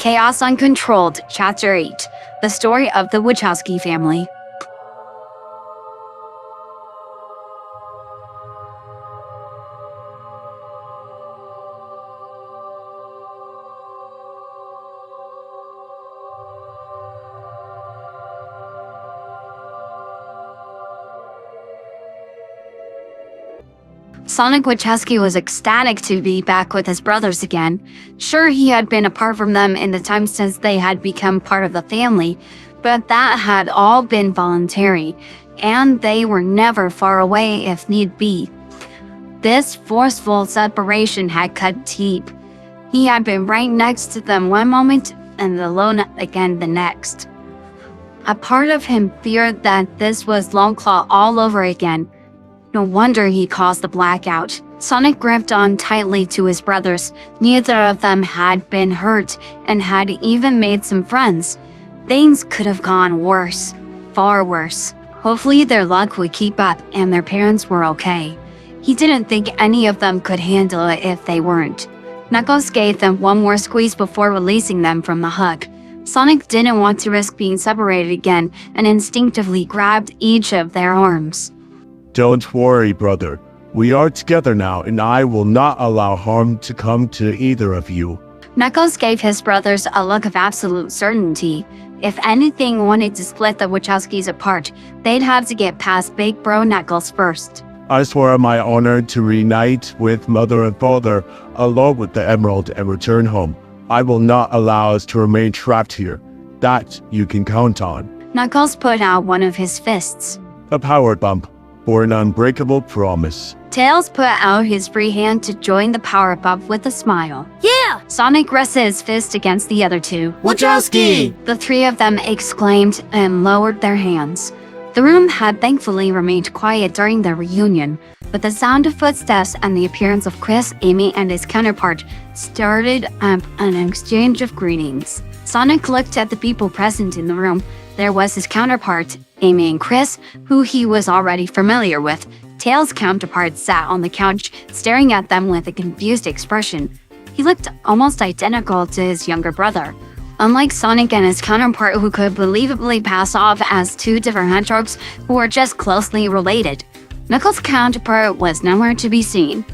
Chaos Uncontrolled, Chapter 8, The Story of the Wachowski Family. Sonic Wachowski was ecstatic to be back with his brothers again. Sure, he had been apart from them in the time since they had become part of the family, but that had all been voluntary, and they were never far away if need be. This forceful separation had cut deep. He had been right next to them one moment and alone again the next. A part of him feared that this was Longclaw all over again. No wonder he caused the blackout. Sonic gripped on tightly to his brothers. Neither of them had been hurt and had even made some friends. Things could have gone worse. Far worse. Hopefully their luck would keep up and their parents were okay. He didn't think any of them could handle it if they weren't. Knuckles gave them one more squeeze before releasing them from the hug. Sonic didn't want to risk being separated again and instinctively grabbed each of their arms. Don't worry, brother. We are together now, and I will not allow harm to come to either of you. Knuckles gave his brothers a look of absolute certainty. If anything wanted to split the Wachowskis apart, they'd have to get past Big Bro Knuckles first. I swear on my honor to reunite with mother and father, along with the Emerald, and return home. I will not allow us to remain trapped here. That you can count on. Knuckles put out one of his fists. A power bump. For an unbreakable promise. Tails put out his free hand to join the power bump with a smile. Yeah! Sonic rested his fist against the other two. Wachowski! The three of them exclaimed and lowered their hands. The room had thankfully remained quiet during their reunion, but the sound of footsteps and the appearance of Chris, Amy, and his counterpart started up an exchange of greetings. Sonic looked at the people present in the room. There was his counterpart, Amy and Chris, who he was already familiar with. Tails' counterpart sat on the couch, staring at them with a confused expression. He looked almost identical to his younger brother. Unlike Sonic and his counterpart, who could believably pass off as two different hedgehogs who were just closely related, Knuckles' counterpart was nowhere to be seen.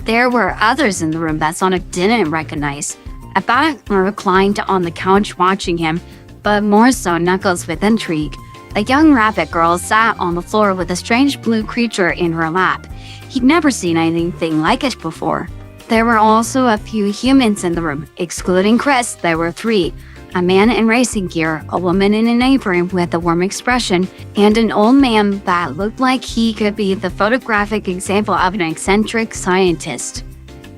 There were others in the room that Sonic didn't recognize. A bat reclined on the couch watching him, but more so Knuckles with intrigue. A young rabbit girl sat on the floor with a strange blue creature in her lap. He'd never seen anything like it before. There were also a few humans in the room. Excluding Chris, there were three. A man in racing gear, a woman in an apron with a warm expression, and an old man that looked like he could be the photographic example of an eccentric scientist.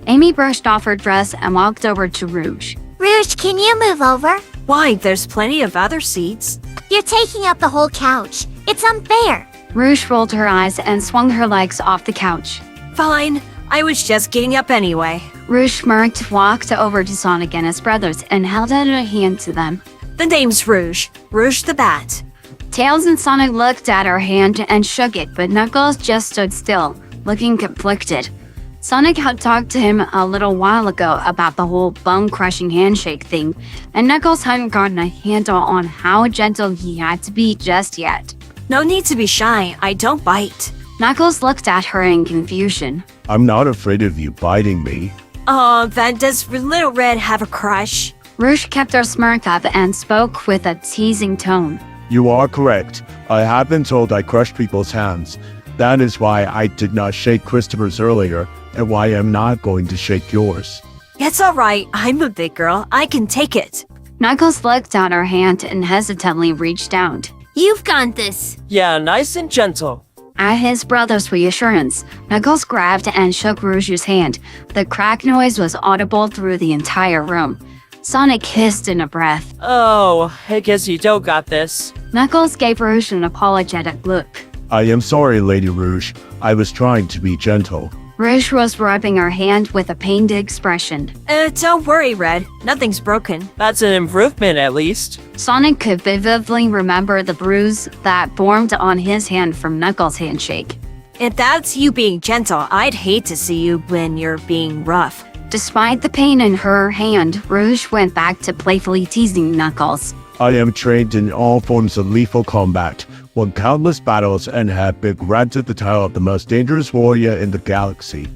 Amy brushed off her dress and walked over to Rouge. Rouge, can you move over? Why, there's plenty of other seats. You're taking up the whole couch. It's unfair. Rouge rolled her eyes and swung her legs off the couch. Fine, I was just getting up anyway. Rouge smirked, walked over to Sonic and his brothers, and held out a hand to them. The name's Rouge. Rouge the Bat. Tails and Sonic looked at her hand and shook it, but Knuckles just stood still, looking conflicted. Sonic had talked to him a little while ago about the whole bone-crushing handshake thing, and Knuckles hadn't gotten a handle on how gentle he had to be just yet. No need to be shy, I don't bite. Knuckles looked at her in confusion. I'm not afraid of you biting me. Oh, then does Little Red have a crush? Rouge kept her smirk up and spoke with a teasing tone. You are correct. I have been told I crushed people's hands. That is why I did not shake Christopher's earlier, and why I'm not going to shake yours. It's alright, I'm a big girl, I can take it. Knuckles looked at her hand and hesitantly reached out. You've got this. Yeah, nice and gentle. At his brother's reassurance, Knuckles grabbed and shook Rouge's hand. The crack noise was audible through the entire room. Sonic hissed in a breath. Oh, I guess you don't got this. Knuckles gave Rouge an apologetic look. I am sorry, Lady Rouge. I was trying to be gentle. Rouge was rubbing her hand with a pained expression. Don't worry, Red. Nothing's broken. That's an improvement, at least. Sonic could vividly remember the bruise that formed on his hand from Knuckles' handshake. If that's you being gentle, I'd hate to see you when you're being rough. Despite the pain in her hand, Rouge went back to playfully teasing Knuckles. I am trained in all forms of lethal combat, won countless battles, and have been granted the title of the most dangerous warrior in the galaxy.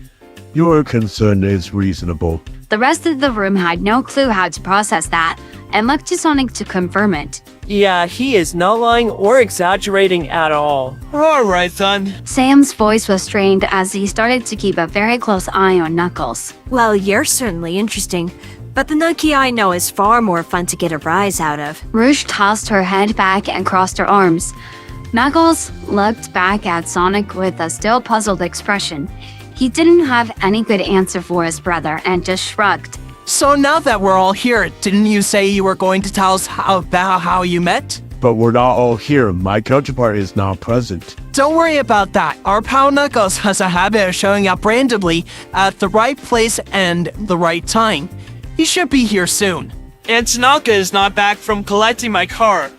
Your concern is reasonable. The rest of the room had no clue how to process that, and looked to Sonic to confirm it. Yeah, he is not lying or exaggerating at all. Alright, son. Sam's voice was strained as he started to keep a very close eye on Knuckles. Well, you're certainly interesting, but the Nucky I know is far more fun to get a rise out of. Rouge tossed her head back and crossed her arms. Knuckles looked back at Sonic with a still puzzled expression. He didn't have any good answer for his brother and just shrugged. So now that we're all here, didn't you say you were going to tell us about how you met? But we're not all here. My counterpart is not present. Don't worry about that. Our pal Knuckles has a habit of showing up randomly at the right place and the right time. He should be here soon. And Tanaka is not back from collecting my car.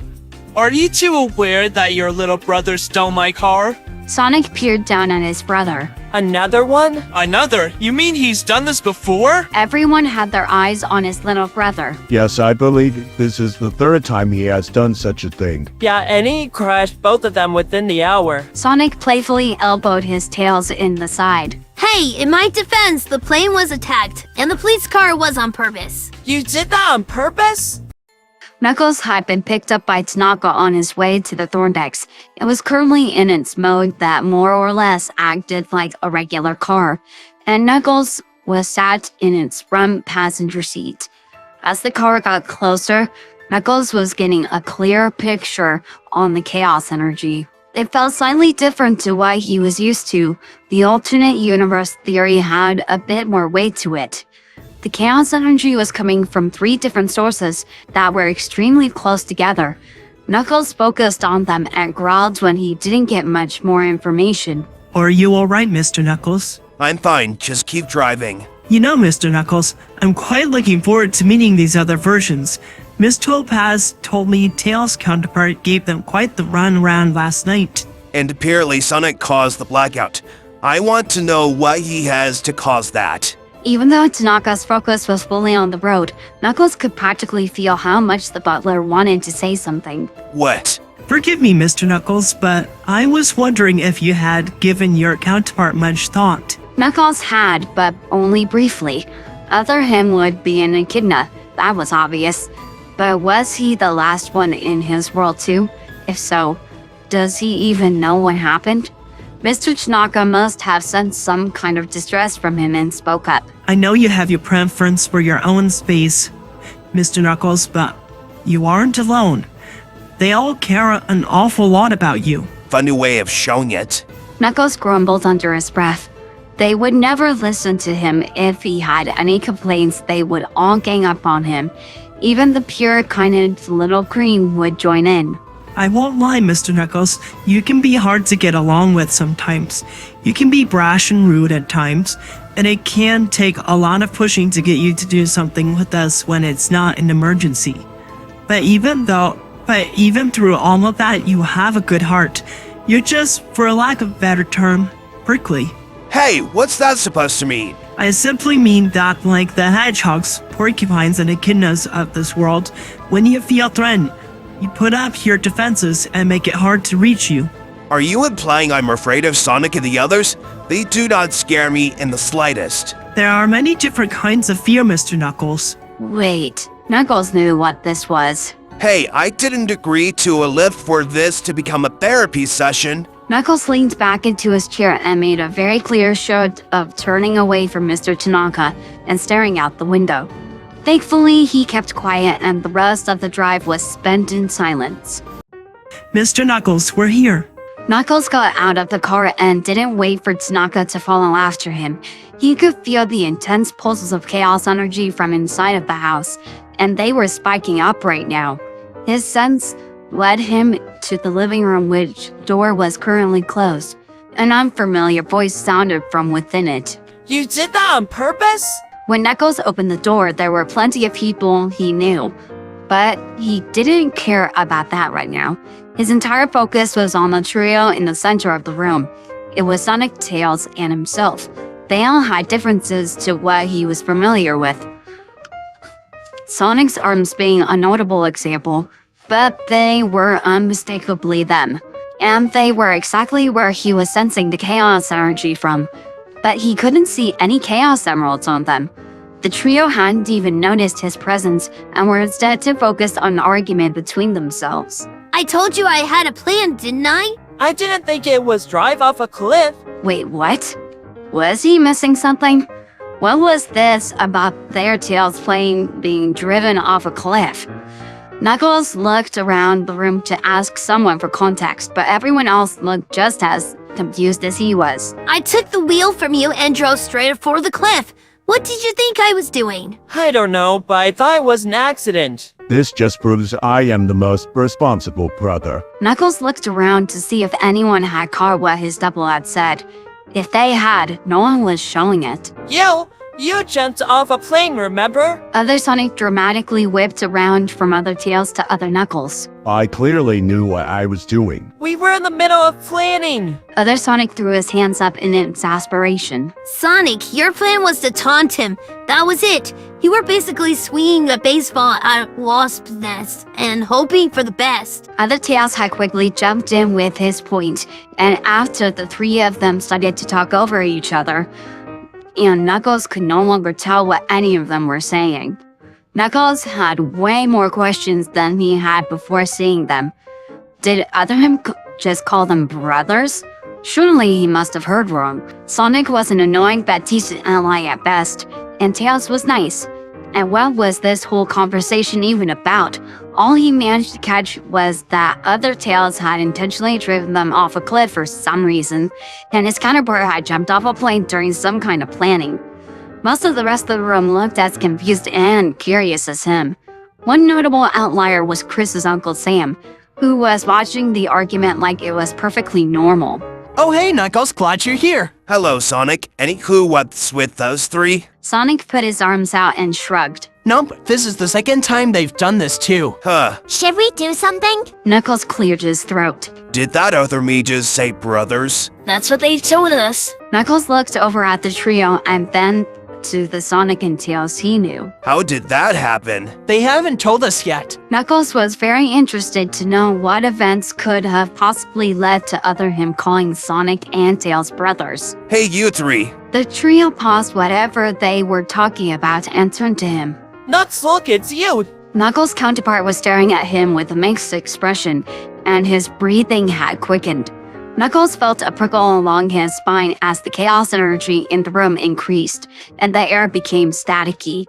Are you two aware that your little brother stole my car? Sonic peered down at his brother. Another one? Another? You mean he's done this before? Everyone had their eyes on his little brother. Yes, I believe this is the third time he has done such a thing. Yeah, and he crashed both of them within the hour. Sonic playfully elbowed his tails in the side. Hey, in my defense, the plane was attacked, and the police car was on purpose. You did that on purpose? Knuckles had been picked up by Tanaka on his way to the Thorndex. It was currently in its mode that more or less acted like a regular car, and Knuckles was sat in its front passenger seat. As the car got closer, Knuckles was getting a clear picture on the chaos energy. It felt slightly different to what he was used to. The alternate universe theory had a bit more weight to it. The chaos energy was coming from 3 different sources that were extremely close together. Knuckles focused on them and growled when he didn't get much more information. Are you alright, Mr. Knuckles? I'm fine, just keep driving. You know, Mr. Knuckles, I'm quite looking forward to meeting these other versions. Miss Topaz told me Tails' counterpart gave them quite the run around last night. And apparently Sonic caused the blackout. I want to know what he has to cause that. Even though Tanaka's focus was fully on the road, Knuckles could practically feel how much the butler wanted to say something. What? Forgive me, Mr. Knuckles, but I was wondering if you had given your counterpart much thought. Knuckles had, but only briefly. Other him would be an echidna, that was obvious. But was he the last one in his world too? If so, does he even know what happened? Mr. Tanaka must have sensed some kind of distress from him and spoke up. I know you have your preference for your own space, Mr. Knuckles, but you aren't alone. They all care an awful lot about you. Funny way of showing it. Knuckles grumbled under his breath. They would never listen to him. If he had any complaints, they would all gang up on him. Even the pure-kinded little cream would join in. I won't lie, Mr. Knuckles, you can be hard to get along with sometimes. You can be brash and rude at times, and it can take a lot of pushing to get you to do something with us when it's not an emergency. But even through all of that, you have a good heart. You're just, for a lack of a better term, prickly. Hey, what's that supposed to mean? I simply mean that, like the hedgehogs, porcupines, and echidnas of this world, when you feel threatened, you put up your defenses and make it hard to reach you. Are you implying I'm afraid of Sonic and the others? They do not scare me in the slightest. There are many different kinds of fear, Mr. Knuckles. Wait, Knuckles knew what this was. Hey, I didn't agree to a lift for this to become a therapy session. Knuckles leaned back into his chair and made a very clear show of turning away from Mr. Tanaka and staring out the window. Thankfully, he kept quiet and the rest of the drive was spent in silence. Mr. Knuckles, we're here. Knuckles got out of the car and didn't wait for Tanaka to follow after him. He could feel the intense pulses of chaos energy from inside of the house, and they were spiking up right now. His sense led him to the living room, which door was currently closed. An unfamiliar voice sounded from within it. You did that on purpose? When Knuckles opened the door, there were plenty of people he knew, but he didn't care about that right now. His entire focus was on the trio in the center of the room. It was Sonic, Tails, and himself. They all had differences to what he was familiar with. Sonic's arms being a notable example, but they were unmistakably them. And they were exactly where he was sensing the chaos energy from, but he couldn't see any chaos emeralds on them. The trio hadn't even noticed his presence and were instead too focused on an argument between themselves. I told you I had a plan, didn't I? I didn't think it was drive off a cliff. Wait, what? Was he missing something? What was this about their tails playing being driven off a cliff? Knuckles looked around the room to ask someone for context, but everyone else looked just as confused as he was. I took the wheel from you and drove straight for the cliff. What did you think I was doing? I don't know, but I thought it was an accident. This just proves I am the most responsible brother. Knuckles looked around to see if anyone had caught what his double had said. If they had, no one was showing it. You jumped off a plane, remember? Other Sonic dramatically whipped around from other Tails to other Knuckles. I clearly knew what I was doing. We were in the middle of planning. Other Sonic threw his hands up in exasperation. Sonic, your plan was to taunt him. That was it. You were basically swinging a baseball at a wasp's nest and hoping for the best. Other Tails had quickly jumped in with his point, and after the three of them started to talk over each other, and Knuckles could no longer tell what any of them were saying. Knuckles had way more questions than he had before seeing them. Did other him just call them brothers? Surely he must have heard wrong. Sonic was an annoying but decent ally at best, and Tails was nice. And what was this whole conversation even about? All he managed to catch was that other Tails had intentionally driven them off a cliff for some reason, and his counterpart had jumped off a plane during some kind of planning. Most of the rest of the room looked as confused and curious as him. One notable outlier was Chris's Uncle Sam, who was watching the argument like it was perfectly normal. Oh hey Knuckles, glad you're here. Hello, Sonic. Any clue what's with those three? Sonic put his arms out and shrugged. Nope, this is the second time they've done this too. Huh. Should we do something? Knuckles cleared his throat. Did that other me just say brothers? That's what they told us. Knuckles looked over at the trio and then to the Sonic and Tails he knew. How did that happen? They haven't told us yet. Knuckles was very interested to know what events could have possibly led to other him calling Sonic and Tails brothers. Hey, you three. The trio paused whatever they were talking about and turned to him. Nuts, look, it's you. Knuckles' counterpart was staring at him with a mixed expression, and his breathing had quickened. Knuckles felt a prickle along his spine as the chaos energy in the room increased, and the air became staticky.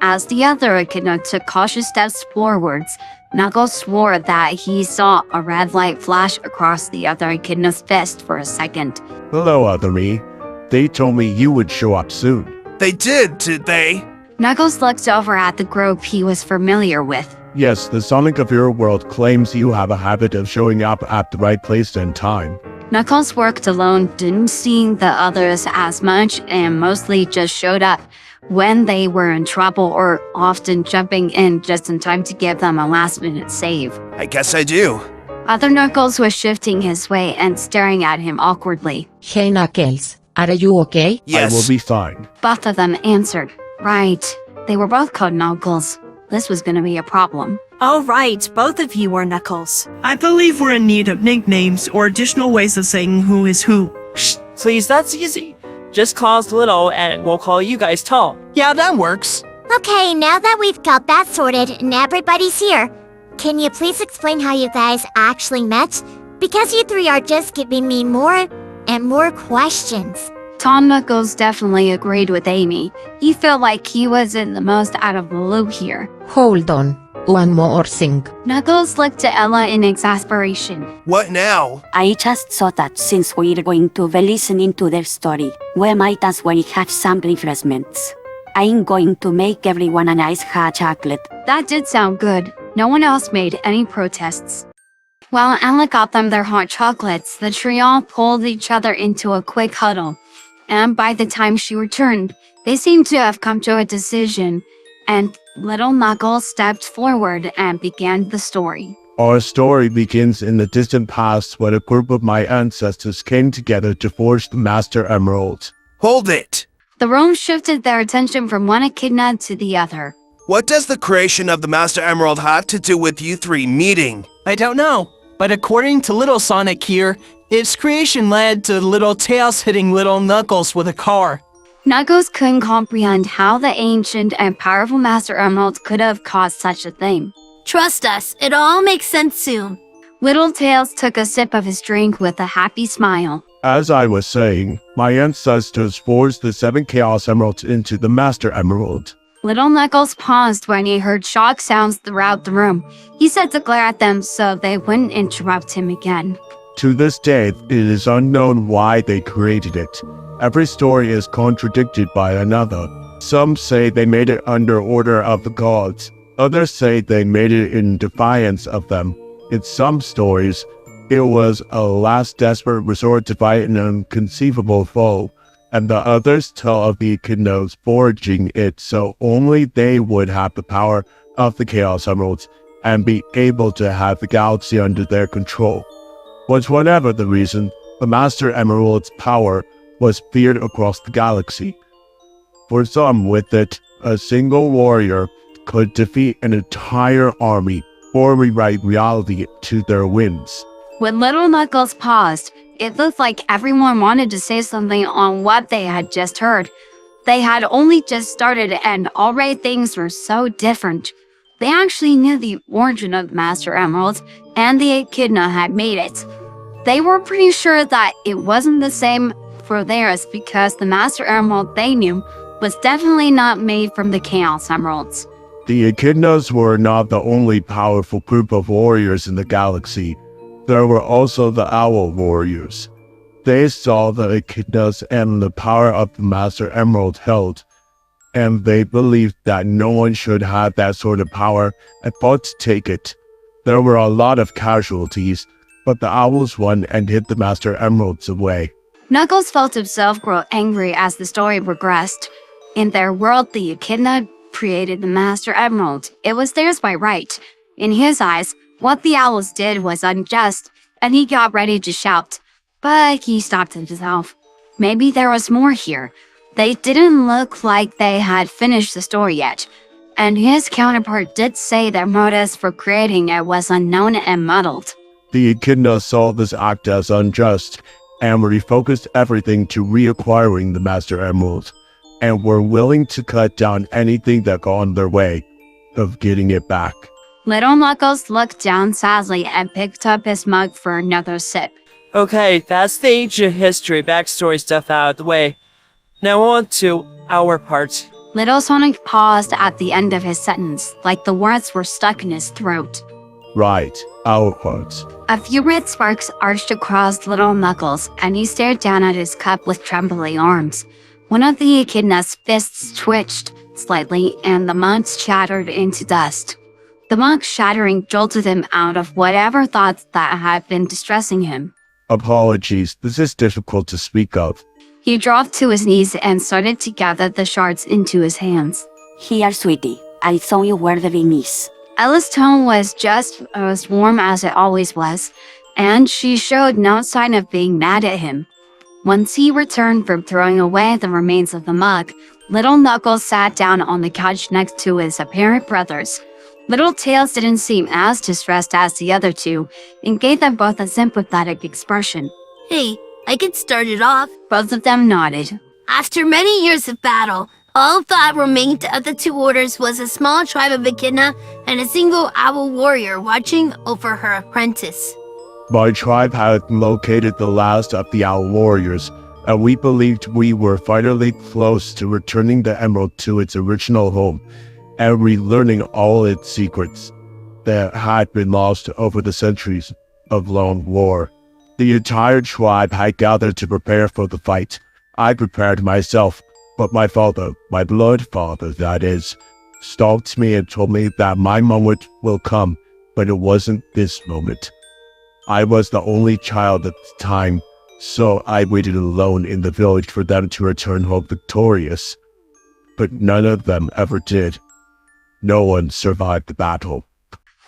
As the other echidna took cautious steps forwards, Knuckles swore that he saw a red light flash across the other echidna's fist for a second. Hello, other me. They told me you would show up soon. They did they? Knuckles looked over at the group he was familiar with. Yes, the Sonic of your world claims you have a habit of showing up at the right place and time. Knuckles worked alone, didn't see the others as much, and mostly just showed up when they were in trouble or often jumping in just in time to give them a last-minute save. I guess I do. Other Knuckles was shifting his way and staring at him awkwardly. Hey Knuckles, are you okay? Yes. I will be fine. Both of them answered. Right. They were both called Knuckles. This was gonna be a problem. Oh, right, both of you were Knuckles. I believe we're in need of nicknames or additional ways of saying who is who. Shh, please, that's easy. Just call us Little and we'll call you guys Tall. Yeah, that works. Okay, now that we've got that sorted and everybody's here, can you please explain how you guys actually met? Because you three are just giving me more and more questions. Tom Knuckles definitely agreed with Amy. He felt like he was in the most out of the loop here. Hold on, one more thing. Knuckles looked to Ella in exasperation. What now? I just thought that since we're going to be listening to their story, we might as well have some refreshments. I'm going to make everyone a nice hot chocolate. That did sound good. No one else made any protests. While Ella got them their hot chocolates, the trio pulled each other into a quick huddle. And by the time she returned, they seemed to have come to a decision, and Little Knuckles stepped forward and began the story. Our story begins in the distant past when a group of my ancestors came together to forge the Master Emerald. Hold it! The room shifted their attention from one echidna to the other. What does the creation of the Master Emerald have to do with you three meeting? I don't know, but according to Little Sonic here, its creation led to Little Tails hitting Little Knuckles with a car. Knuckles couldn't comprehend how the ancient and powerful Master Emerald could have caused such a thing. Trust us, it'll all make sense soon. Little Tails took a sip of his drink with a happy smile. As I was saying, my ancestors forged the 7 Chaos Emeralds into the Master Emerald. Little Knuckles paused when he heard shock sounds throughout the room. He said to glare at them so they wouldn't interrupt him again. To this day, it is unknown why they created it. Every story is contradicted by another. Some say they made it under order of the gods. Others say they made it in defiance of them. In some stories, it was a last desperate resort to fight an inconceivable foe, and the others tell of the echidnas forging it so only they would have the power of the Chaos Emeralds and be able to have the galaxy under their control. But whatever the reason, the Master Emerald's power was feared across the galaxy. For some with it, a single warrior could defeat an entire army or rewrite reality to their whims. When Little Knuckles paused, it looked like everyone wanted to say something on what they had just heard. They had only just started and already things were so different. They actually knew the origin of the Master Emerald and the echidna had made it. They were pretty sure that it wasn't the same for theirs because the Master Emerald they knew was definitely not made from the Chaos Emeralds. The echidnas were not the only powerful group of warriors in the galaxy. There were also the Owl Warriors. They saw the echidnas and the power of the Master Emerald held, and they believed that no one should have that sort of power and fought to take it. There were a lot of casualties, but the Owls won and hid the Master Emeralds away. Knuckles felt himself grow angry as the story progressed. In their world, the echidna created the Master Emerald. It was theirs by right. In his eyes, what the owls did was unjust, and he got ready to shout. But he stopped himself. Maybe there was more here. They didn't look like they had finished the story yet. And his counterpart did say their motives for creating it was unknown and muddled. The echidna saw this act as unjust, and refocused everything to reacquiring the Master Emerald, and were willing to cut down anything that got in their way of getting it back. Little Knuckles looked down sadly and picked up his mug for another sip. Okay, that's the ancient history backstory stuff out of the way. Now on to our part. Little Sonic paused at the end of his sentence, like the words were stuck in his throat. Right, our parts. A few red sparks arched across Little Knuckles, and he stared down at his cup with trembling arms. One of the echidna's fists twitched slightly, and the mug shattered into dust. The mug shattering jolted him out of whatever thoughts that had been distressing him. Apologies, this is difficult to speak of. He dropped to his knees and started to gather the shards into his hands. Here, sweetie. I thought you were the niece. Ella's tone was just as warm as it always was, and she showed no sign of being mad at him. Once he returned from throwing away the remains of the mug, Little Knuckles sat down on the couch next to his apparent brothers. Little Tails didn't seem as distressed as the other two, and gave them both a sympathetic expression. Hey, I can start it off. Both of them nodded. After many years of battle, all that remained of the two orders was a small tribe of echidna and a single owl warrior watching over her apprentice. My tribe had located the last of the Owl Warriors, and we believed we were finally close to returning the emerald to its original home and relearning all its secrets that had been lost over the centuries of long war. The entire tribe had gathered to prepare for the fight. I prepared myself, but my father, my blood father that is, stalked me and told me that my moment will come, but it wasn't this moment. I was the only child at the time, so I waited alone in the village for them to return home victorious. But none of them ever did. No one survived the battle.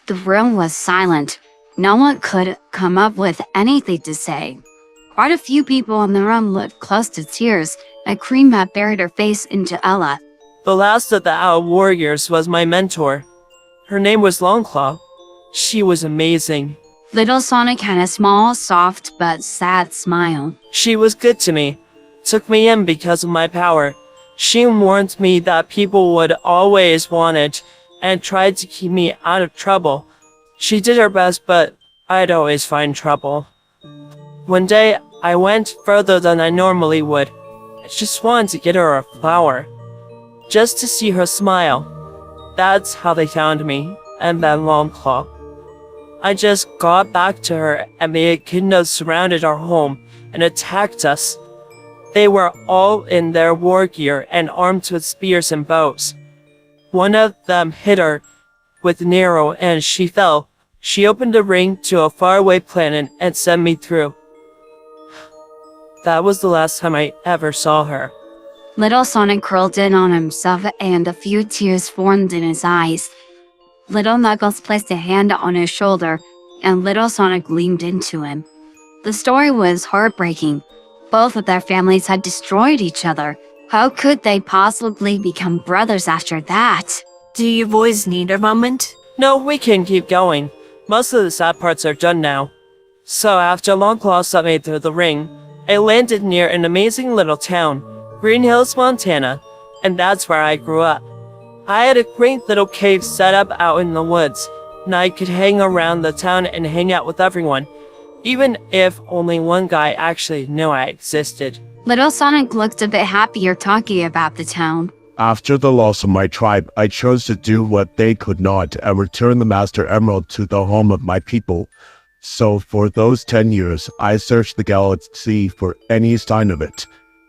The room was silent. No one could come up with anything to say. Quite a few people in the room looked close to tears, A cream had buried her face into Ella. The last of the Owl Warriors was my mentor. Her name was Longclaw. She was amazing. Little Sonic had a small, soft, but sad smile. She was good to me. Took me in because of my power. She warned me that people would always want it and tried to keep me out of trouble. She did her best, but I'd always find trouble. One day, I went further than I normally would. I just wanted to get her a flower. Just to see her smile. That's how they found me, and then Longclaw. I just got back to her, and the echidnas surrounded our home and attacked us. They were all in their war gear and armed with spears and bows. One of them hit her with an arrow and she fell. She opened a ring to a faraway planet and sent me through. That was the last time I ever saw her. Little Sonic curled in on himself and a few tears formed in his eyes. Little Knuckles placed a hand on his shoulder and Little Sonic leaned into him. The story was heartbreaking. Both of their families had destroyed each other. How could they possibly become brothers after that? Do you boys need a moment? No, we can keep going. Most of the sad parts are done now. So after Longclaw sent me through the ring, I landed near an amazing little town, Green Hills, Montana, and that's where I grew up. I had a great little cave set up out in the woods, and I could hang around the town and hang out with everyone, even if only one guy actually knew I existed. Little Sonic looked a bit happier talking about the town. After the loss of my tribe, I chose to do what they could not and return the Master Emerald to the home of my people. So for those 10 years, I searched the galaxy for any sign of it.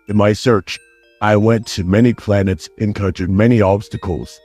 In my search, I went to many planets, encountered many obstacles.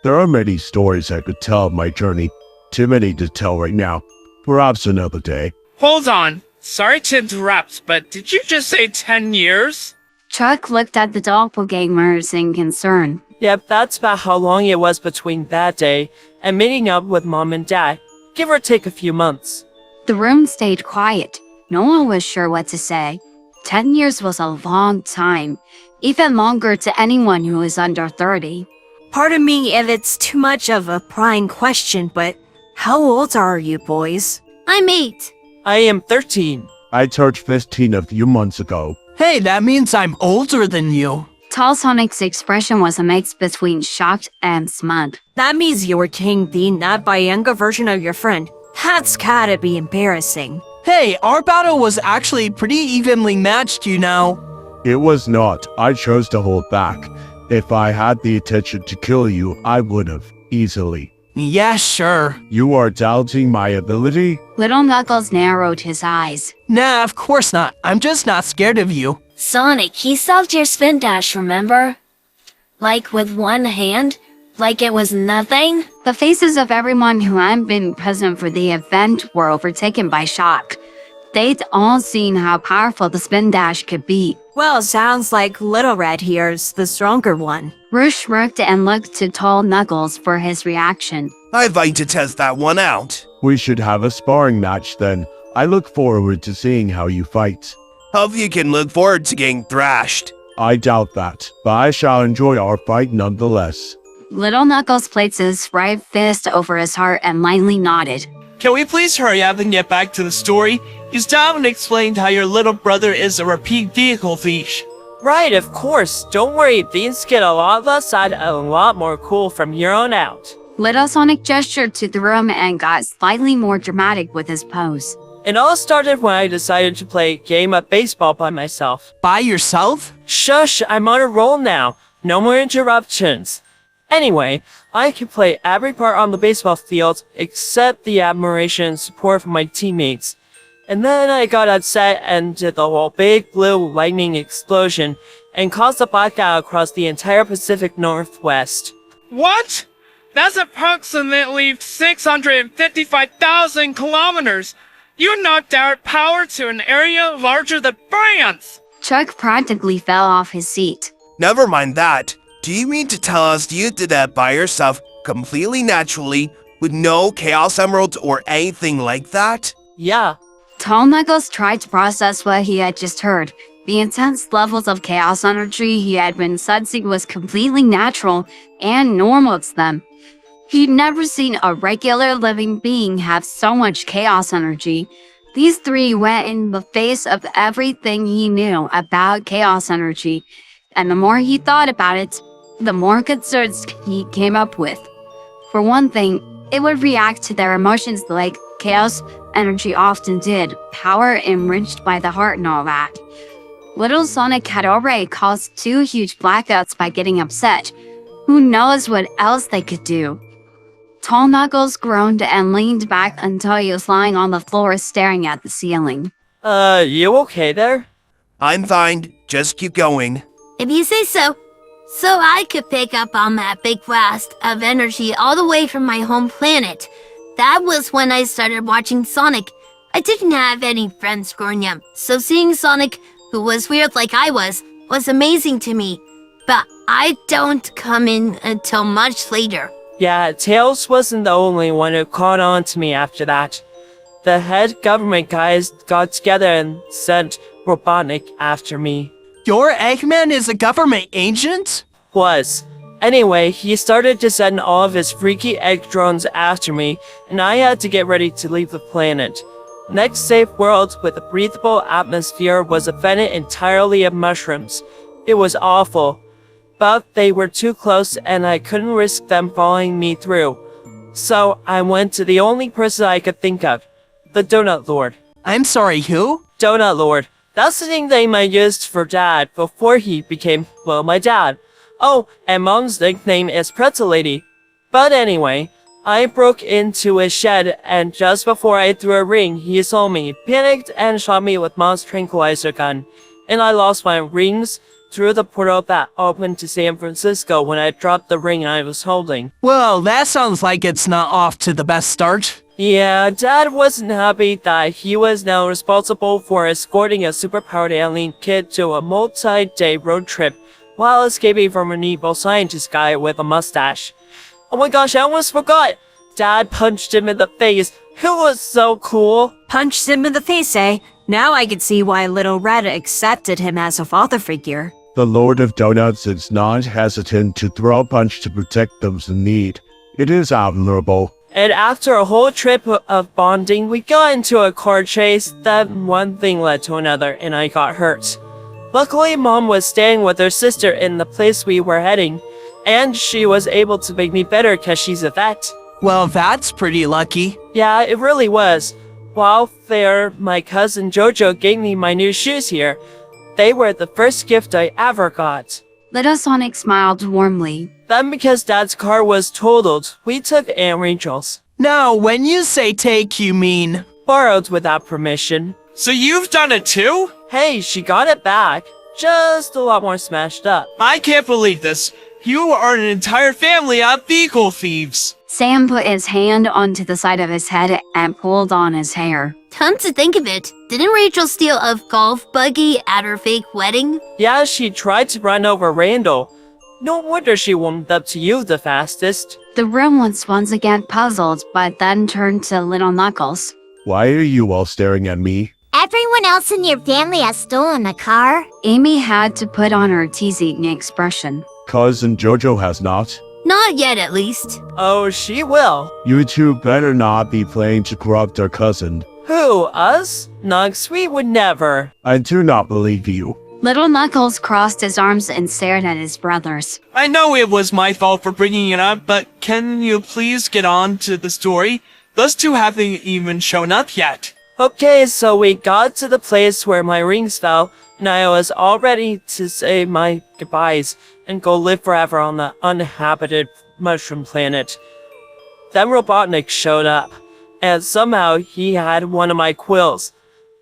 There are many stories I could tell of my journey. Too many to tell right now. Perhaps another day. Hold on. Sorry to interrupt, but did you just say 10 years? Chuck looked at the doppelgangers in concern. Yep, that's about how long it was between that day and meeting up with Mom and Dad. Give or take a few months. The room stayed quiet. No one was sure what to say. 10 years was a long time, even longer to anyone who is under 30. Pardon me if it's too much of a prying question, but how old are you boys? I'm 8. I am 13. I turned 15 a few months ago. Hey, that means I'm older than you. Tall Sonic's expression was a mix between shocked and smug. That means you were King Dean, not by a younger version of your friend. That's gotta be embarrassing. Hey, our battle was actually pretty evenly matched, you know. It was not. I chose to hold back. If I had the intention to kill you, I would have, easily. Yeah, sure. You are doubting my ability? Little Knuckles narrowed his eyes. Nah, of course not. I'm just not scared of you. Sonic, he solved your spin dash, remember? Like with one hand? Like it was nothing? The faces of everyone who hadn't been present for the event were overtaken by shock. They'd all seen how powerful the spin dash could be. Well, sounds like Little Red here's the stronger one. Rouge smirked and looked to Tall Knuckles for his reaction. I'd like to test that one out. We should have a sparring match then. I look forward to seeing how you fight. Hope you can look forward to getting thrashed. I doubt that, but I shall enjoy our fight nonetheless. Little Knuckles placed his right fist over his heart and lightly nodded. Can we please hurry up and get back to the story? You still haven't explained how your little brother is a repeat vehicle thief. Right, of course. Don't worry, things get a lot less sad and a lot more cool from here on out. Little Sonic gestured to the room and got slightly more dramatic with his pose. It all started when I decided to play a game of baseball by myself. By yourself? Shush, I'm on a roll now. No more interruptions. Anyway, I could play every part on the baseball field except the admiration and support from my teammates. And then I got upset and did the whole big blue lightning explosion and caused a blackout across the entire Pacific Northwest. What? That's approximately 655,000 kilometers. You knocked out power to an area larger than France. Chuck practically fell off his seat. Never mind that. Do you mean to tell us you did that by yourself, completely naturally, with no Chaos Emeralds or anything like that? Yeah. Tall Knuckles tried to process what he had just heard. The intense levels of chaos energy he had been sensing was completely natural and normal to them. He'd never seen a regular living being have so much chaos energy. These three went in the face of everything he knew about chaos energy, and the more he thought about it, the more concerns he came up with. For one thing, it would react to their emotions like chaos energy often did, power enriched by the heart and all that. Little Sonic had already caused 2 huge blackouts by getting upset. Who knows what else they could do? Tall Knuckles groaned and leaned back until he was lying on the floor staring at the ceiling. You okay there? I'm fine. Just keep going. If you say so. So I could pick up on that big blast of energy all the way from my home planet. That was when I started watching Sonic. I didn't have any friends growing up, so seeing Sonic, who was weird like I was amazing to me. But I don't come in until much later. Yeah, Tails wasn't the only one who caught on to me after that. The head government guys got together and sent Robotnik after me. Your Eggman is a government agent? Was. Anyway, he started to send all of his freaky egg drones after me, and I had to get ready to leave the planet. Next safe world with a breathable atmosphere was a planet entirely of mushrooms. It was awful. But they were too close and I couldn't risk them following me through. So I went to the only person I could think of. The Donut Lord. I'm sorry, who? Donut Lord. That's the nickname I used for Dad before he became, well, my dad. Oh, and Mom's nickname is Pretzel Lady. But anyway, I broke into his shed and just before I threw a ring, he saw me, panicked and shot me with Mom's tranquilizer gun. And I lost my rings through the portal that opened to San Francisco when I dropped the ring I was holding. Well, that sounds like it's not off to the best start. Yeah, Dad wasn't happy that he was now responsible for escorting a superpowered alien kid to a multi-day road trip while escaping from an evil scientist guy with a mustache. Oh my gosh, I almost forgot! Dad punched him in the face. It was so cool. Punched him in the face, eh? Now I can see why Little Red accepted him as a father figure. The Lord of Donuts is not hesitant to throw a punch to protect those in need. It is admirable. And after a whole trip of bonding, we got into a car chase. Then one thing led to another, and I got hurt. Luckily, Mom was staying with her sister in the place we were heading, and she was able to make me better because she's a vet. Well, that's pretty lucky. Yeah, it really was. While there, my cousin Jojo gave me my new shoes here. They were the first gift I ever got. Little Sonic smiled warmly. Then because Dad's car was totaled, we took Aunt Rachel's. Now, when you say take, you mean... Borrowed without permission. So you've done it too? Hey, she got it back. Just a lot more smashed up. I can't believe this. You are an entire family of vehicle thieves. Sam put his hand onto the side of his head and pulled on his hair. Come to think of it, didn't Rachel steal a golf buggy at her fake wedding? Yeah, she tried to run over Randall. No wonder she warmed up to you the fastest. The room was once again puzzled, but then turned to Little Knuckles. Why are you all staring at me? Everyone else in your family has stolen a car. Amy had to put on her teasing expression. Cousin Jojo has not. Not yet, at least. Oh, she will. You two better not be playing to corrupt our cousin. Who, us? Nugs, we would never. I do not believe you. Little Knuckles crossed his arms and stared at his brothers. I know it was my fault for bringing it up, but can you please get on to the story? Those two haven't even shown up yet. Okay, so we got to the place where my rings fell, and I was all ready to say my goodbyes and go live forever on the uninhabited mushroom planet. Then Robotnik showed up, and somehow he had one of my quills.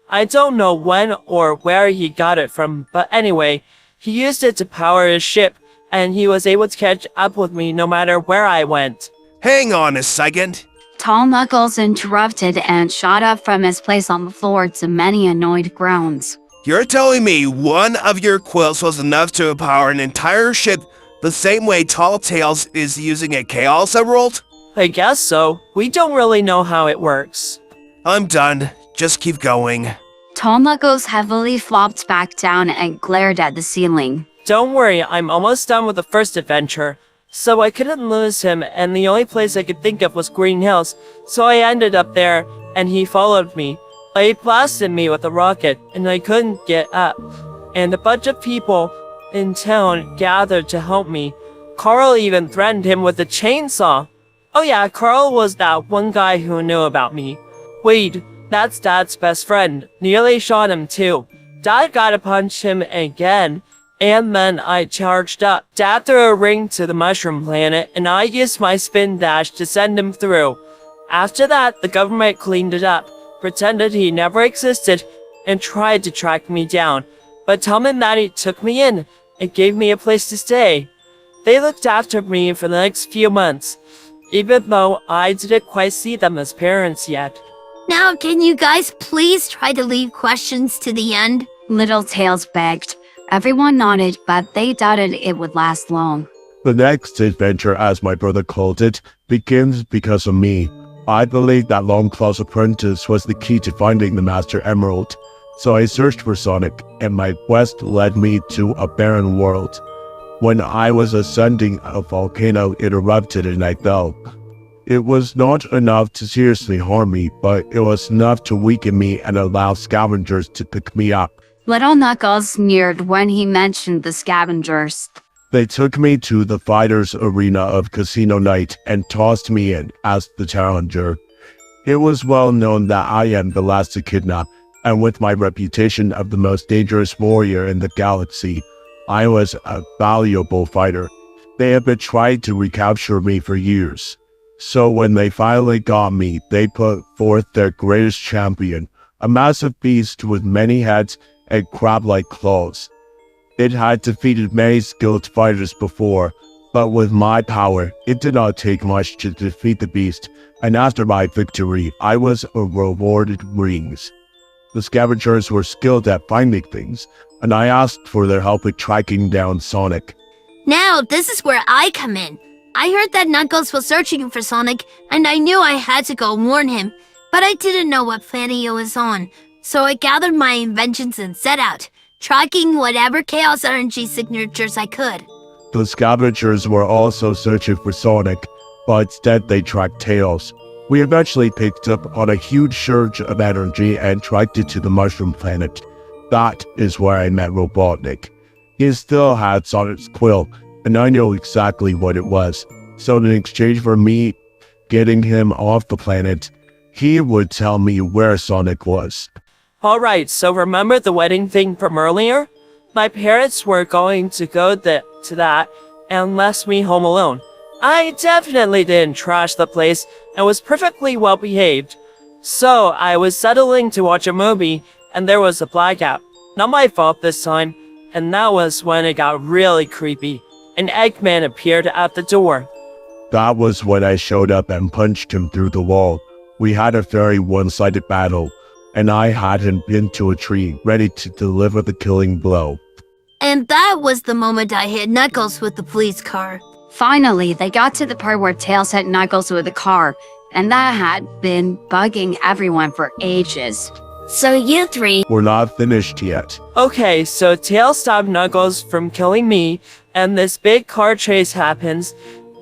I don't know when or where he got it from, but anyway, he used it to power his ship, and he was able to catch up with me no matter where I went. Hang on a second. Tall Knuckles interrupted and shot up from his place on the floor to many annoyed groans. You're telling me one of your quills was enough to power an entire ship the same way Tall Tails is using a Chaos Emerald? I guess so. We don't really know how it works. I'm done. Just keep going. Tall Knuckles heavily flopped back down and glared at the ceiling. Don't worry, I'm almost done with the first adventure. So I couldn't lose him, and the only place I could think of was Green Hills, so I ended up there, and he followed me. He blasted me with a rocket, and I couldn't get up. And a bunch of people in town gathered to help me. Carl even threatened him with a chainsaw. Oh yeah, Carl was that one guy who knew about me. Wait, that's Dad's best friend. Nearly shot him too. Dad got to punch him again. And then I charged up. Dad threw a ring to the mushroom planet, and I used my spin dash to send him through. After that, the government cleaned it up, pretended he never existed, and tried to track me down. But Tom and Maddie took me in and gave me a place to stay. They looked after me for the next few months, even though I didn't quite see them as parents yet. Now, can you guys please try to leave questions to the end? Little Tails begged. Everyone nodded, but they doubted it would last long. The next adventure, as my brother called it, begins because of me. I believed that Longclaw's apprentice was the key to finding the Master Emerald. So I searched for Sonic, and my quest led me to a barren world. When I was ascending a volcano, it erupted and I fell. It was not enough to seriously harm me, but it was enough to weaken me and allow scavengers to pick me up. Little Knuckles sneered when he mentioned the scavengers. They took me to the fighters' arena of Casino Night and tossed me in as the challenger. It was well known that I am the last to kidnap, and with my reputation of the most dangerous warrior in the galaxy, I was a valuable fighter. They had been trying to recapture me for years. So when they finally got me, they put forth their greatest champion, a massive beast with many heads and crab-like claws. It had defeated many skilled fighters before, but with my power, it did not take much to defeat the beast, and after my victory, I was rewarded rings. The scavengers were skilled at finding things, and I asked for their help with tracking down Sonic. Now, this is where I come in. I heard that Knuckles was searching for Sonic, and I knew I had to go warn him, but I didn't know what planet he was on. So I gathered my inventions and set out, tracking whatever Chaos Energy signatures I could. The scavengers were also searching for Sonic, but instead they tracked Tails. We eventually picked up on a huge surge of energy and tracked it to the mushroom planet. That is where I met Robotnik. He still had Sonic's quill, and I know exactly what it was. So in exchange for me getting him off the planet, he would tell me where Sonic was. Alright, so remember the wedding thing from earlier? My parents were going to go to that and left me home alone. I definitely didn't trash the place and was perfectly well behaved. So I was settling to watch a movie and there was a blackout. Not my fault this time, and that was when it got really creepy. An Eggman appeared at the door. That was when I showed up and punched him through the wall. We had a very one-sided battle, and I had him pinned to a tree, ready to deliver the killing blow. And that was the moment I hit Knuckles with the police car. Finally, they got to the part where Tails hit Knuckles with the car, and that had been bugging everyone for ages. So you three... We're not finished yet. Okay, so Tails stopped Knuckles from killing me, and this big car chase happens,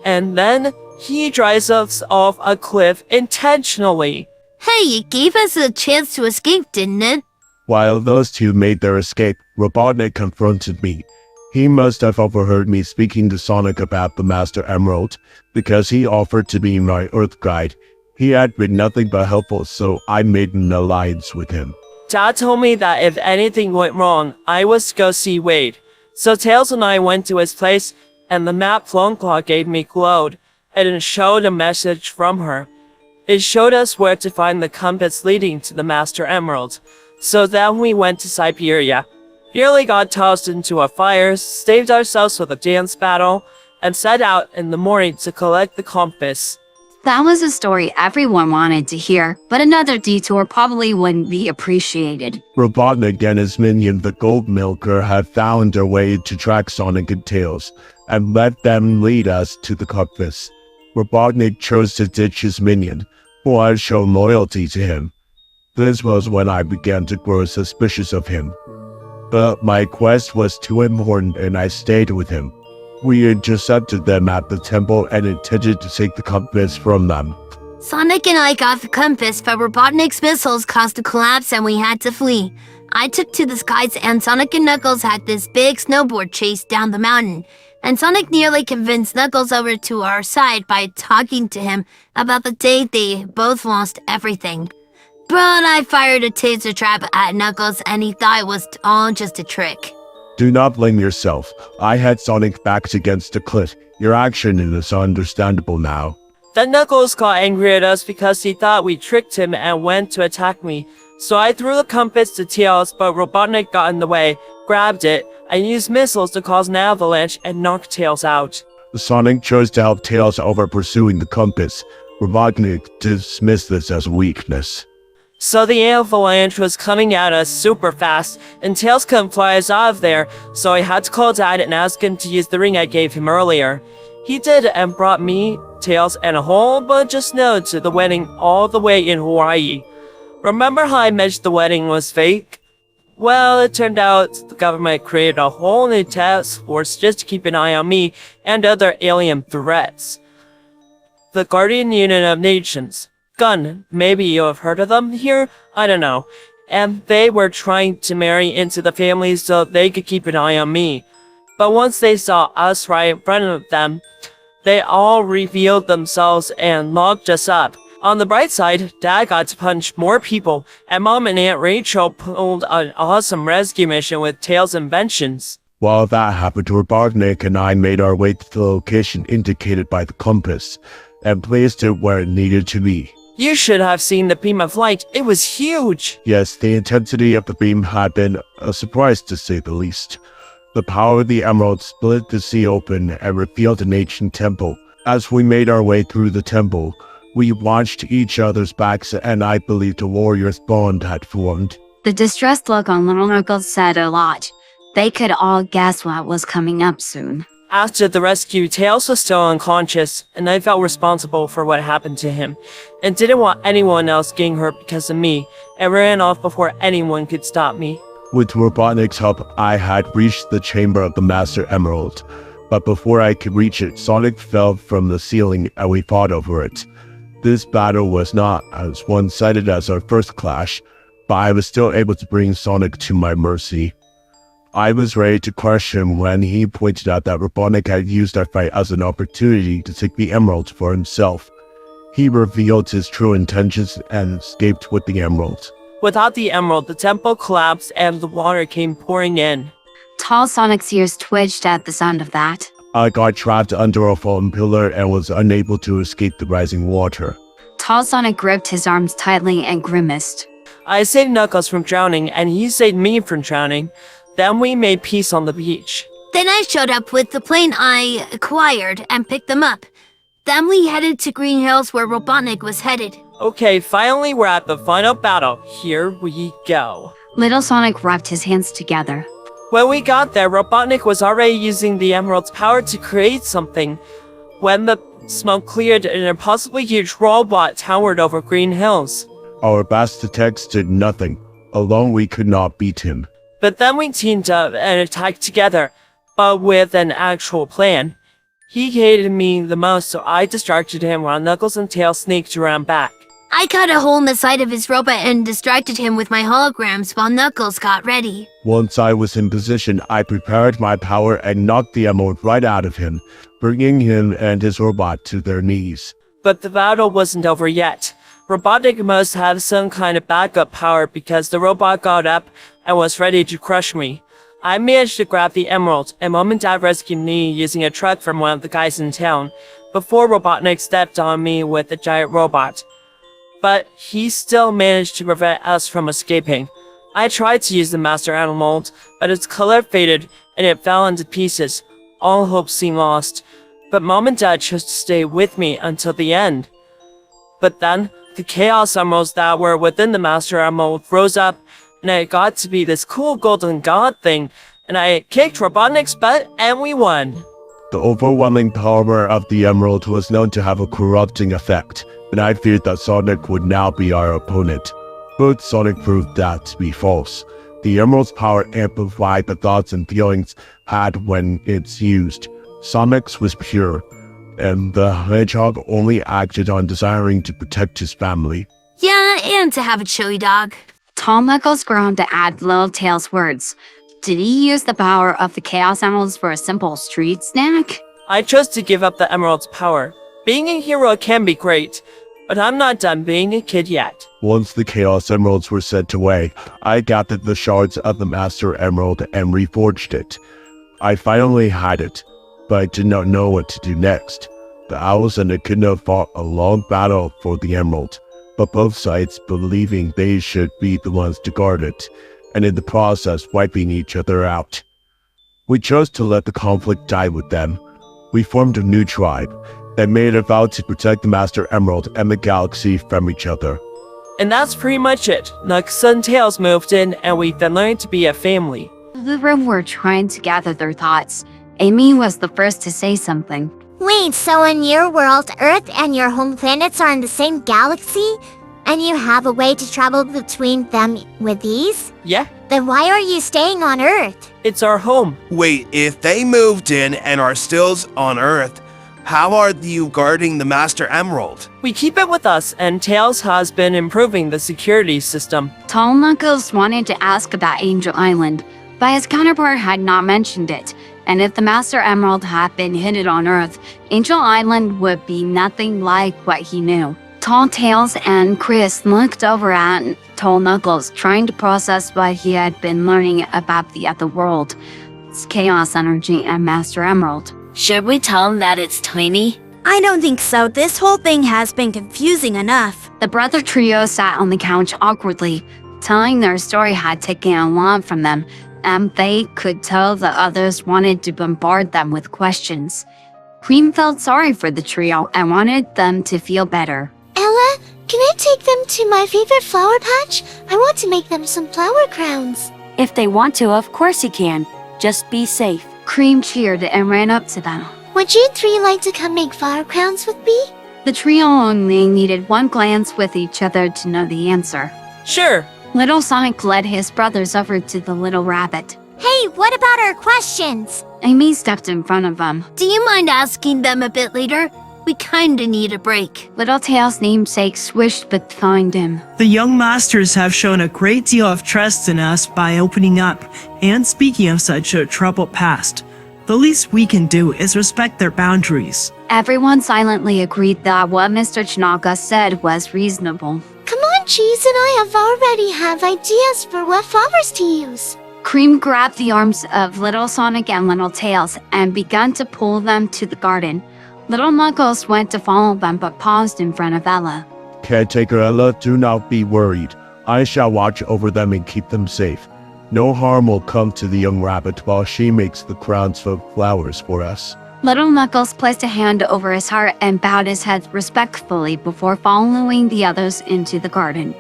and then he drives us off a cliff intentionally. Hey, you gave us a chance to escape, didn't it? While those two made their escape, Robotnik confronted me. He must have overheard me speaking to Sonic about the Master Emerald, because he offered to be my Earth guide. He had been nothing but helpful, so I made an alliance with him. Dad told me that if anything went wrong, I was to go see Wade. So Tails and I went to his place, and the map Longclaw gave me glowed, and it showed a message from her. It showed us where to find the compass leading to the Master Emerald. So then we went to Siberia. Nearly got tossed into a fire, saved ourselves with a dance battle, and set out in the morning to collect the compass. That was a story everyone wanted to hear, but another detour probably wouldn't be appreciated. Robotnik and his minion, the Gold Milker, had found their way to track Sonic and Tails, and let them lead us to the compass. Robotnik chose to ditch his minion, who had shown loyalty to him. This was when I began to grow suspicious of him. But my quest was too important and I stayed with him. We intercepted them at the temple and intended to take the compass from them. Sonic and I got the compass, but Robotnik's missiles caused a collapse and we had to flee. I took to the skies and Sonic and Knuckles had this big snowboard chase down the mountain. And Sonic nearly convinced Knuckles over to our side by talking to him about the day they both lost everything. But I fired a taser trap at Knuckles and he thought it was all just a trick. Do not blame yourself. I had Sonic backed against a cliff. Your action is understandable now. Then Knuckles got angry at us because he thought we tricked him and went to attack me. So I threw the compass to Tails, but Robotnik got in the way, grabbed it, and used missiles to cause an avalanche and knock Tails out. Sonic chose to help Tails over pursuing the compass. Robotnik dismissed this as weakness. So the avalanche was coming at us super fast, and Tails couldn't fly us out of there, so I had to call Dad and ask him to use the ring I gave him earlier. He did and brought me, Tails, and a whole bunch of snow to the wedding all the way in Hawaii. Remember how I mentioned the wedding was fake? Well, it turned out the government created a whole new task force just to keep an eye on me and other alien threats. The Guardian Union of Nations. Gun, maybe you have heard of them here? I don't know. And they were trying to marry into the family so they could keep an eye on me. But once they saw us right in front of them, they all revealed themselves and locked us up. On the bright side, Dad got to punch more people, and Mom and Aunt Rachel pulled an awesome rescue mission with Tails' inventions. While that happened, Robotnik and I made our way to the location indicated by the compass, and placed it where it needed to be. You should have seen the beam of light. It was huge. Yes, the intensity of the beam had been a surprise to say the least. The power of the emerald split the sea open and revealed an ancient temple. As we made our way through the temple, we watched each other's backs and I believed a warrior's bond had formed. The distressed look on Little Knuckles said a lot. They could all guess what was coming up soon. After the rescue, Tails was still unconscious, and I felt responsible for what happened to him, and didn't want anyone else getting hurt because of me, and ran off before anyone could stop me. With Robotnik's help, I had reached the chamber of the Master Emerald, but before I could reach it, Sonic fell from the ceiling and we fought over it. This battle was not as one-sided as our first clash, but I was still able to bring Sonic to my mercy. I was ready to crush him when he pointed out that Robotnik had used our fight as an opportunity to take the emerald for himself. He revealed his true intentions and escaped with the emerald. Without the emerald, the temple collapsed and the water came pouring in. Tall Sonic's ears twitched at the sound of that. I got trapped under a fallen pillar and was unable to escape the rising water. Tall Sonic gripped his arms tightly and grimaced. I saved Knuckles from drowning, and he saved me from drowning. Then we made peace on the beach. Then I showed up with the plane I acquired and picked them up. Then we headed to Green Hills where Robotnik was headed. Okay, finally we're at the final battle. Here we go. Little Sonic rubbed his hands together. When we got there, Robotnik was already using the emerald's power to create something. When the smoke cleared, an impossibly huge robot towered over Green Hills. Our best attacks did nothing. Alone we could not beat him. But then we teamed up and attacked together, but with an actual plan. He hated me the most, so I distracted him while Knuckles and Tails sneaked around back. I cut a hole in the side of his robot and distracted him with my holograms while Knuckles got ready. Once I was in position, I prepared my power and knocked the emerald right out of him, bringing him and his robot to their knees. But the battle wasn't over yet. Robotnik must have some kind of backup power because the robot got up and was ready to crush me. I managed to grab the emerald, and Mom and Dad rescued me using a truck from one of the guys in town, before Robotnik stepped on me with a giant robot. But he still managed to prevent us from escaping. I tried to use the Master Emerald, but its color faded and it fell into pieces. All hope seemed lost, but Mom and Dad chose to stay with me until the end. But then, the Chaos Emeralds that were within the Master Emerald rose up, and it got to be this cool golden god thing, and I kicked Robotnik's butt, and we won. The overwhelming power of the emerald was known to have a corrupting effect, and I feared that Sonic would now be our opponent. But Sonic proved that to be false. The emerald's power amplified the thoughts and feelings had when it's used. Sonic's was pure, and the hedgehog only acted on desiring to protect his family. Yeah, and to have a chili dog. Tall Knuckles groaned to add Little Tail's words. Did he use the power of the Chaos Emeralds for a simple street snack? I chose to give up the emerald's power. Being a hero can be great, but I'm not done being a kid yet. Once the Chaos Emeralds were sent away, I gathered the shards of the Master Emerald and reforged it. I finally had it, but I did not know what to do next. The Owls and the Echidna fought a long battle for the Emerald, but both sides believing they should be the ones to guard it, and in the process wiping each other out. We chose to let the conflict die with them. We formed a new tribe that made a vow to protect the Master Emerald and the galaxy from each other. And that's pretty much it. Knuckles and Tails moved in, and we then learned to be a family. The room were trying to gather their thoughts. Amy was the first to say something. Wait, so in your world, Earth and your home planets are in the same galaxy? And you have a way to travel between them with ease? Yeah, Then why are you staying on Earth? it's our home. Wait, if they moved in and are still on Earth, how are you guarding the Master Emerald? We keep it with us, and Tails has been improving the security system. Tall Knuckles wanted to ask about Angel Island, but his counterpart had not mentioned it. And if the Master Emerald had been hidden on Earth, Angel Island would be nothing like what he knew. Tall Tails and Chris looked over at Tall Knuckles, trying to process what he had been learning about the other world, its chaos energy and Master Emerald. Should we tell him that it's tiny? I don't think so. This whole thing has been confusing enough. The brother trio sat on the couch awkwardly, telling their story had taken a lot from them, and they could tell the others wanted to bombard them with questions. Cream felt sorry for the trio and wanted them to feel better. Ella, can I take them to my favorite flower patch? I want to make them some flower crowns. If they want to, of course you can. Just be safe. Cream cheered and ran up to them. Would you three like to come make flower crowns with me? The trio only needed one glance with each other to know the answer. Sure. Little Sonic led his brothers over to the little rabbit. Hey, what about our questions? Amy stepped in front of them. Do you mind asking them a bit later? We kinda need a break. Little Tail's namesake swished behind him. The young masters have shown a great deal of trust in us by opening up and speaking of such a troubled past. The least we can do is respect their boundaries. Everyone silently agreed that what Mr. Chinaka said was reasonable. Come on, Cheese and I already have ideas for what flowers to use. Cream grabbed the arms of Little Sonic and Little Tails and began to pull them to the garden. Little Knuckles went to follow them but paused in front of Ella. Caretaker Ella, do not be worried. I shall watch over them and keep them safe. No harm will come to the young rabbit while she makes the crowns of flowers for us. Little Knuckles placed a hand over his heart and bowed his head respectfully before following the others into the garden.